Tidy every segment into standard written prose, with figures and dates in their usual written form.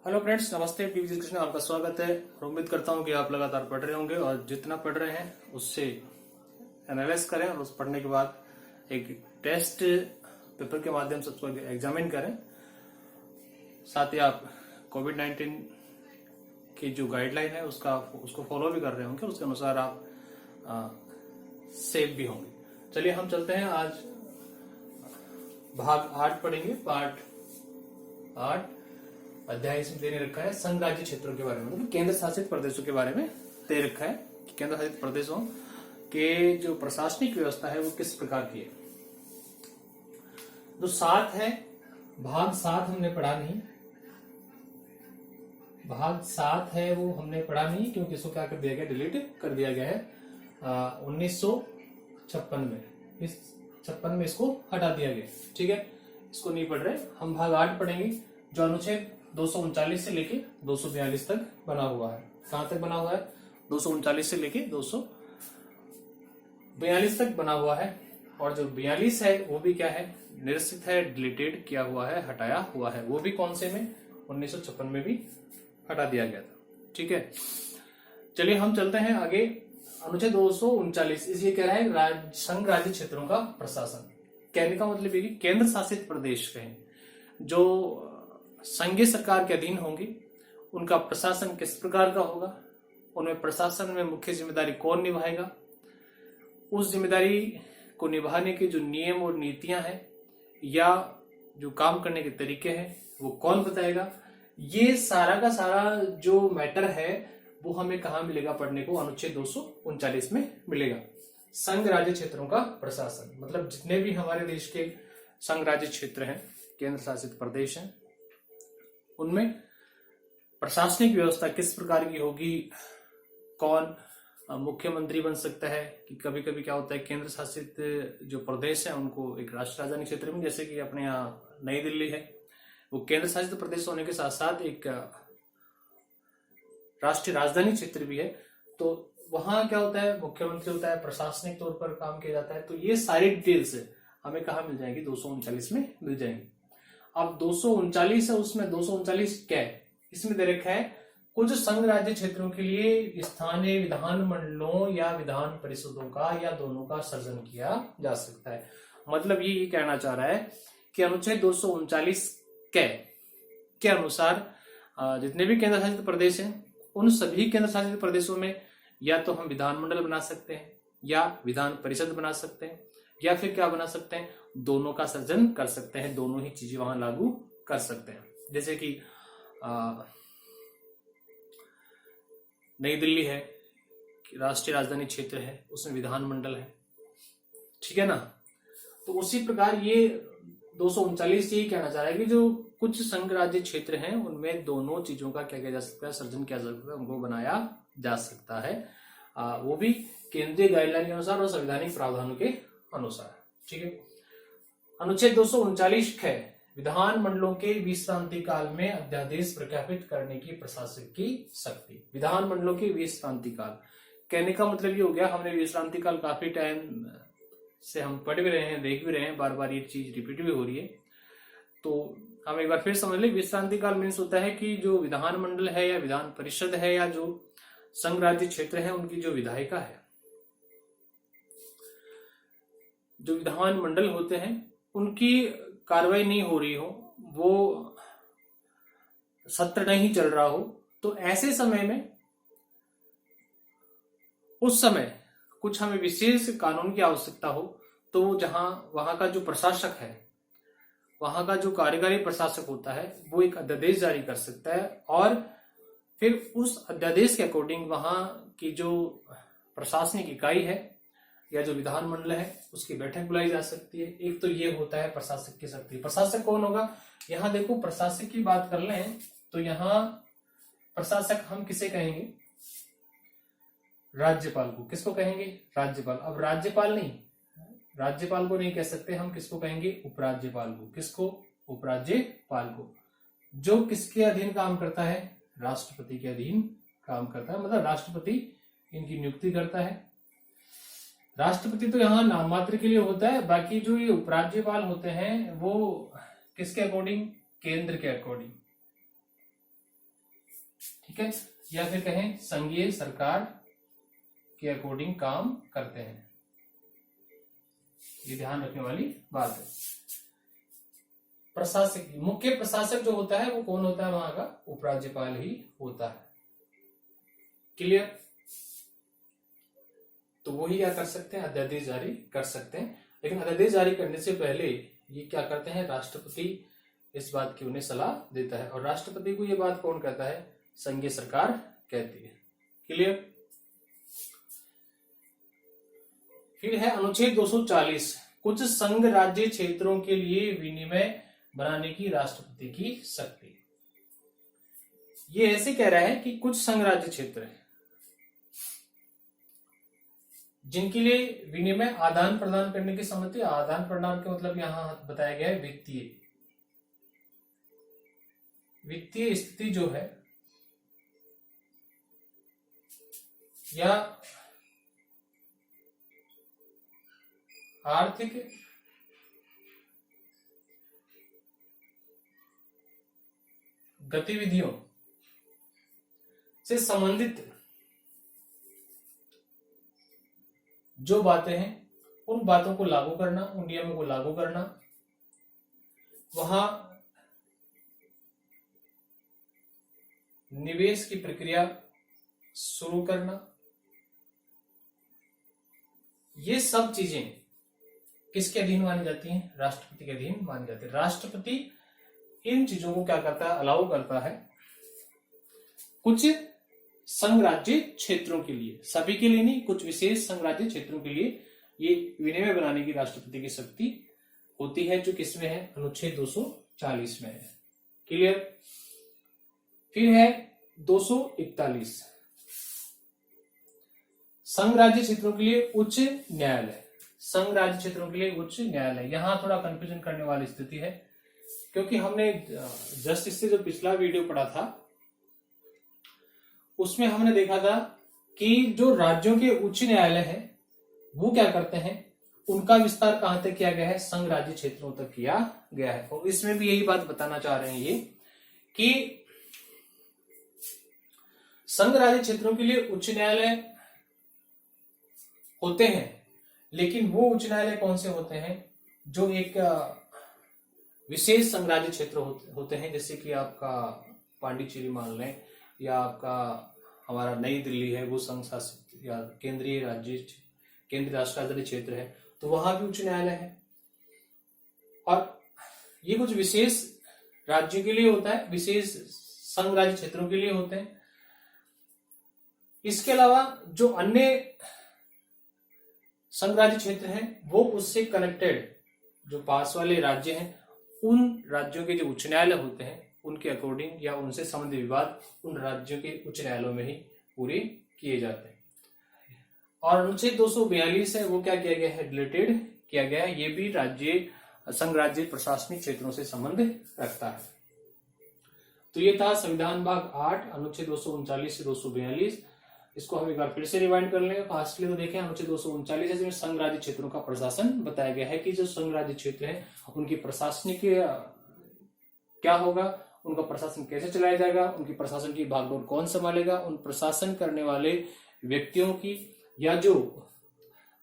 Hello friends, नमस्ते। TV Krishna आपका स्वागत है और उम्मीद करता हूं कि आप लगातार पढ़ रहे होंगे और जितना पढ़ रहे हैं उससे एनालाइज करें और उस पढ़ने के बाद एक टेस्ट पेपर के माध्यम से उसको एग्जामिन करें। साथ ही आप कोविड-19 की जो गाइडलाइन है उसको फॉलो भी कर रहे होंगे, उसके अनुसार आप सेफ भी होंगे। चलिए हम चलते हैं। आज भाग 8 पढ़ेंगे। पार्ट 8 अध्याय इसमें देने रखा है संघ राज्य क्षेत्रों के बारे में, मतलब केंद्र शासित प्रदेशों के बारे में दे रखा है कि केंद्र शासित प्रदेशों के जो प्रशासनिक व्यवस्था है वो किस प्रकार की है। जो 7 है, भाग 7 हमने पढ़ा नहीं। भाग 7 है वो हमने पढ़ा नहीं क्योंकि इसको क्या कर दिया गया, डिलीट कर दिया गया है 1956 में। इस 56 में इसको हटा दिया गया। ठीक है, इसको नहीं पढ़ रहे। हम भाग 8 पढ़ेंगे जो अनुच्छेद 239 से लेके 242 तक बना हुआ है। कहां तक बना हुआ है? 239 से लेके 242 तक बना हुआ है। और जो 42 है वो भी क्या है, निरसित है, डिलीटेड किया हुआ है, हटाया हुआ है। वो भी कौन से में? 1956 में भी हटा दिया गया था। ठीक है, चलिए हम चलते हैं आगे। अनुच्छेद 239 इसे कह रहा है संघ राज्य क्षेत्रों का प्रशासन। कहने का मतलब ये कि केंद्र शासित प्रदेश कहें जो संघीय सरकार के अधीन होंगी, उनका प्रशासन किस प्रकार का होगा, उनमें प्रशासन में मुख्य जिम्मेदारी कौन निभाएगा, उस जिम्मेदारी को निभाने के जो नियम और नीतियां हैं या जो काम करने के तरीके हैं वो कौन बताएगा। ये सारा का सारा जो मैटर है वो हमें कहाँ मिलेगा पढ़ने को? अनुच्छेद 239 में मिलेगा। संघ राज्य क्षेत्रों का प्रशासन मतलब जितने भी हमारे देश के संघ राज्य क्षेत्र हैं, केंद्र शासित प्रदेश हैं, उनमें प्रशासनिक व्यवस्था किस प्रकार की होगी, कौन मुख्यमंत्री बन सकता है। कि कभी कभी क्या होता है, केंद्र शासित जो प्रदेश है उनको एक राष्ट्रीय राजधानी क्षेत्र में, जैसे कि अपने यहाँ नई दिल्ली है, वो केंद्र शासित प्रदेश होने के साथ साथ एक राष्ट्रीय राजधानी क्षेत्र भी है। तो वहां क्या होता है, मुख्यमंत्री होता है, प्रशासनिक तौर पर काम किया जाता है। तो ये सारी डिटेल्स हमें कहा मिल जाएगी? 239 में मिल जाएंगी। अब 239 है, उसमें 239 क्या है? इसमें दे रखा है कुछ संघ राज्य क्षेत्रों के लिए स्थानीय विधान मंडलों या विधान परिषदों का या दोनों का सृजन किया जा सकता है। मतलब ये कहना चाह रहा है कि अनुच्छेद 239 के अनुसार जितने भी केंद्र शासित प्रदेश हैं उन सभी केंद्र शासित प्रदेशों में या तो हम विधानमंडल बना सकते हैं या विधान परिषद बना सकते हैं या फिर क्या बना सकते हैं, दोनों का सृजन कर सकते हैं, दोनों ही चीजें वहां लागू कर सकते हैं। जैसे कि नई दिल्ली है, राष्ट्रीय राजधानी क्षेत्र है, उसमें विधानमंडल है। ठीक है ना। तो उसी प्रकार ये 239 यही कहना चाह रहा है कि जो कुछ संघ राज्य क्षेत्र हैं उनमें दोनों चीजों का क्या किया जा सकता है, सृजन किया जा सकता है, उनको बनाया जा सकता है, वो भी केंद्रीय गाइडलाइन के अनुसार और संवैधानिक प्रावधानों के अनुसार। ठीक है। अनुच्छेद 239 है विधान मंडलों के विश्रांति काल में अध्यादेश प्रख्यापित करने की प्रशासक की शक्ति। विधान मंडलों के विश्रांति काल कहने का मतलब ये हो गया, हमने विश्रांति काल काफी टाइम से हम पढ़ भी रहे हैं, देख भी रहे हैं, बार बार ये चीज रिपीट भी हो रही है। तो हम एक बार फिर समझ लें, विश्रांति काल मीन्स होता है कि जो विधान मंडल है या विधान परिषद है या जो संघ राज्य क्षेत्र है उनकी जो विधायिका है, जो विधान मंडल होते हैं उनकी कार्रवाई नहीं हो रही हो, वो सत्र नहीं चल रहा हो, तो ऐसे समय में उस समय कुछ हमें विशेष कानून की आवश्यकता हो, तो जहां वहां का जो प्रशासक है, वहां का जो कार्यकारी प्रशासक होता है वो एक अध्यादेश जारी कर सकता है और फिर उस अध्यादेश के अकॉर्डिंग वहां की जो प्रशासनिक इकाई है या जो विधानमंडल है उसकी बैठक बुलाई जा सकती है। एक तो ये होता है प्रशासक की शक्ति। प्रशासक कौन होगा? यहाँ देखो, प्रशासक की बात कर लें तो यहाँ प्रशासक हम किसे कहेंगे? राज्यपाल को। किसको कहेंगे? राज्यपाल। अब राज्यपाल नहीं, राज्यपाल को नहीं कह सकते, हम किसको कहेंगे? उपराज्यपाल को। किसको? उपराज्यपाल को। जो किसके अधीन काम करता है? राष्ट्रपति के अधीन काम करता है, मतलब राष्ट्रपति इनकी नियुक्ति करता है। राष्ट्रपति तो यहाँ नाम मात्र के लिए होता है, बाकी जो ये उपराज्यपाल होते हैं वो किसके अकॉर्डिंग? केंद्र के अकॉर्डिंग। ठीक है, या फिर कहें संघीय सरकार के अकॉर्डिंग काम करते हैं। ये ध्यान रखने वाली बात है। प्रशासक, मुख्य प्रशासक जो होता है वो कौन होता है, वहां का उपराज्यपाल ही होता है। क्लियर? तो वो ही क्या कर सकते हैं, अध्यादेश जारी कर सकते हैं। लेकिन अध्यादेश जारी करने से पहले ये क्या करते हैं, राष्ट्रपति इस बात की उन्हें सलाह देता है। और राष्ट्रपति को ये बात कौन कहता है, संघीय सरकार कहती है। क्लियर? फिर है अनुच्छेद 240, कुछ संघ राज्य क्षेत्रों के लिए विनिमय बनाने की राष्ट्रपति की शक्ति। ये ऐसे कह रहा है कि कुछ संघ राज्य क्षेत्र है जिनके लिए विनिमय आदान प्रदान करने की सम्मति। आदान प्रदान के मतलब यहां बताया गया है वित्तीय स्थिति जो है या आर्थिक गतिविधियों से संबंधित जो बातें हैं उन बातों को लागू करना, उन नियमों को लागू करना, वहां निवेश की प्रक्रिया शुरू करना, ये सब चीजें किसके अधीन मानी जाती हैं, राष्ट्रपति के अधीन मानी जाती है। राष्ट्रपति इन चीजों को क्या करता है, अलाउ करता है कुछ संघ राज्य क्षेत्रों के लिए, सभी के लिए नहीं, कुछ विशेष संघ राज्य क्षेत्रों के लिए ये विनिमय बनाने की राष्ट्रपति की शक्ति होती है, जो किसमें है, अनुच्छेद 240 में है। क्लियर? फिर है 241, संघ राज्य क्षेत्रों के लिए उच्च न्यायालय। संघ राज्य क्षेत्रों के लिए उच्च न्यायालय, यहां थोड़ा कंफ्यूजन करने वाली स्थिति है, क्योंकि हमने जस्ट इससे जो पिछला वीडियो पढ़ा था उसमें हमने देखा था कि जो राज्यों के उच्च न्यायालय है वो क्या करते हैं, उनका विस्तार कहां तक किया गया है, संघ राज्य क्षेत्रों तक किया गया है। और इसमें भी यही बात बताना चाह रहे हैं ये कि संघ राज्य क्षेत्रों के लिए उच्च न्यायालय होते हैं, लेकिन वो उच्च न्यायालय कौन से होते हैं, जो एक विशेष संघ राज्य क्षेत्र होते हैं, जैसे कि आपका पांडिचेरी मान लें, या आपका हमारा नई दिल्ली है, वो संघ शासित या केंद्रीय राष्ट्र राजधानी क्षेत्र है, तो वहां भी उच्च न्यायालय है। और ये कुछ विशेष राज्यों के लिए होता है, विशेष संघ राज्य क्षेत्रों के लिए होते हैं। इसके अलावा जो अन्य संघ राज्य क्षेत्र हैं वो उससे कनेक्टेड जो पास वाले राज्य हैं, उन राज्यों के जो उच्च न्यायालय होते हैं उनके अकॉर्डिंग या उनसे संबंधित विवाद उन राज्यों के उच्च न्यायालयों में ही पूरे किए जाते हैं। और अनुच्छेद 242 है वो क्या किया गया है, डिलीटेड किया गया है। ये भी संघ राज्य प्रशासनिक क्षेत्रों से संबंध रखता है। तो ये था संविधान भाग 8 अनुच्छेद 239 से 242। इसको हम एक बार फिर से रिवाइंड कर लेंगे फास्टली। तो देखें अनुच्छेद 239 है जिसमें संघ राज्य क्षेत्रों का प्रशासन बताया गया है कि जो संघ राज्य क्षेत्र है उनकी प्रशासनिक क्या होगा, उनका प्रशासन कैसे चलाया जाएगा, उनकी प्रशासन की भागदौड़ कौन संभालेगा, उन प्रशासन करने वाले व्यक्तियों की या जो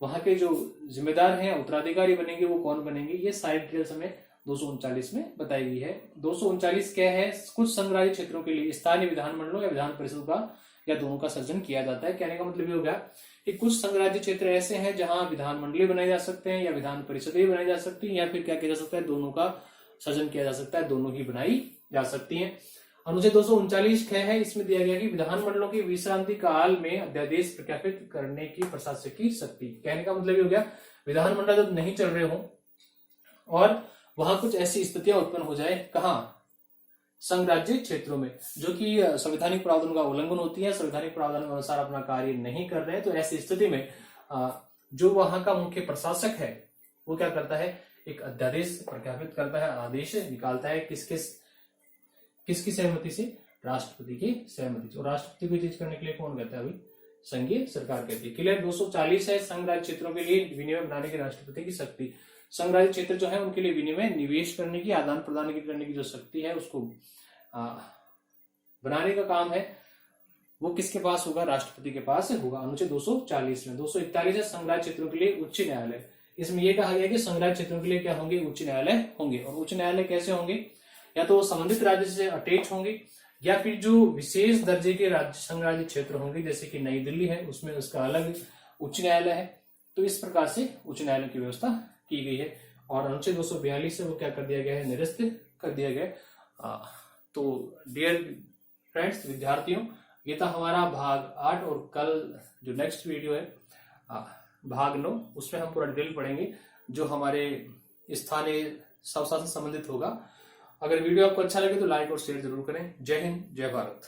वहां के जो जिम्मेदार हैं उत्तराधिकारी बनेंगे वो कौन बनेंगे, ये सारी डिटेल्स हमें 239 में बताई गई है। 239 क्या है, कुछ संघ राज्य क्षेत्रों के लिए स्थानीय विधानमंडलों या विधान परिषद का या दोनों का सृजन किया जाता है। कहने का मतलब ये हो गया कि कुछ संघ राज्य क्षेत्र ऐसे हैं जहां विधानमंडल बनाए जा सकते हैं या विधान परिषद भी बनाई जा सकती है, या फिर क्या किया जा सकता है, दोनों का सृजन किया जा सकता है, दोनों ही बनाई जा सकती हैं। अनुच्छेद 239 क्या है, इसमें दिया गया कि विधानमंडलों की विश्रांति काल में अध्यादेश प्रख्यापित करने की प्रशासक की शक्ति। कहने का मतलब ये हो गया विधानमंडल जब नहीं चल रहे हो और वहां कुछ ऐसी स्थितियां उत्पन्न हो जाए, कहां, संघ राज्य क्षेत्रों में, जो कि संवैधानिक प्रावधानों का उल्लंघन होती है, संवैधानिक प्रावधान के अनुसार अपना कार्य नहीं कर रहे हैं, तो ऐसी स्थिति में जो वहां का मुख्य प्रशासक है वो क्या करता है, एक अध्यादेश प्रख्यापित करता है, आदेश निकालता है, किसकी सहमति से, राष्ट्रपति की सहमति से। और राष्ट्रपति को चीज करने के लिए कौन कहता है, अभी संघीय सरकार कहती है। क्लियर? 240 है संघ राज्य क्षेत्रों के लिए विनिमय बनाने की राष्ट्रपति की शक्ति। संघ राज्य क्षेत्र जो है उनके लिए विनिमय, निवेश करने की, आदान प्रदान करने की जो शक्ति है उसको बनाने का काम है वो किसके पास होगा? राष्ट्रपति के पास होगा। अनुच्छेद 240 में। 241 है संघराज्य क्षेत्रों के लिए उच्च न्यायालय। इसमें यह कहा गया कि संघराज्य क्षेत्रों के लिए क्या होंगे? उच्च न्यायालय होंगे। और उच्च न्यायालय कैसे होंगे? या तो संबंधित राज्य से अटैच होंगे, या फिर जो विशेष दर्जे के राज्य संघराज्य क्षेत्र होंगे, जैसे कि नई दिल्ली है उसमें उसका अलग उच्च न्यायालय है। तो इस प्रकार से उच्च न्यायालय की व्यवस्था की गई है। और अनुच्छेद 242 से वो क्या कर दिया गया है? निरस्त कर दिया गया है। तो डियर फ्रेंड्स, विद्यार्थियों, ये था हमारा भाग 8। और कल जो नेक्स्ट वीडियो है भाग 9, उसमें हम पूरा डिटेल पढ़ेंगे जो हमारे स्थानीय स्वशासन से संबंधित होगा। अगर वीडियो आपको अच्छा लगे तो लाइक और शेयर जरूर करें। जय हिंद, जय भारत।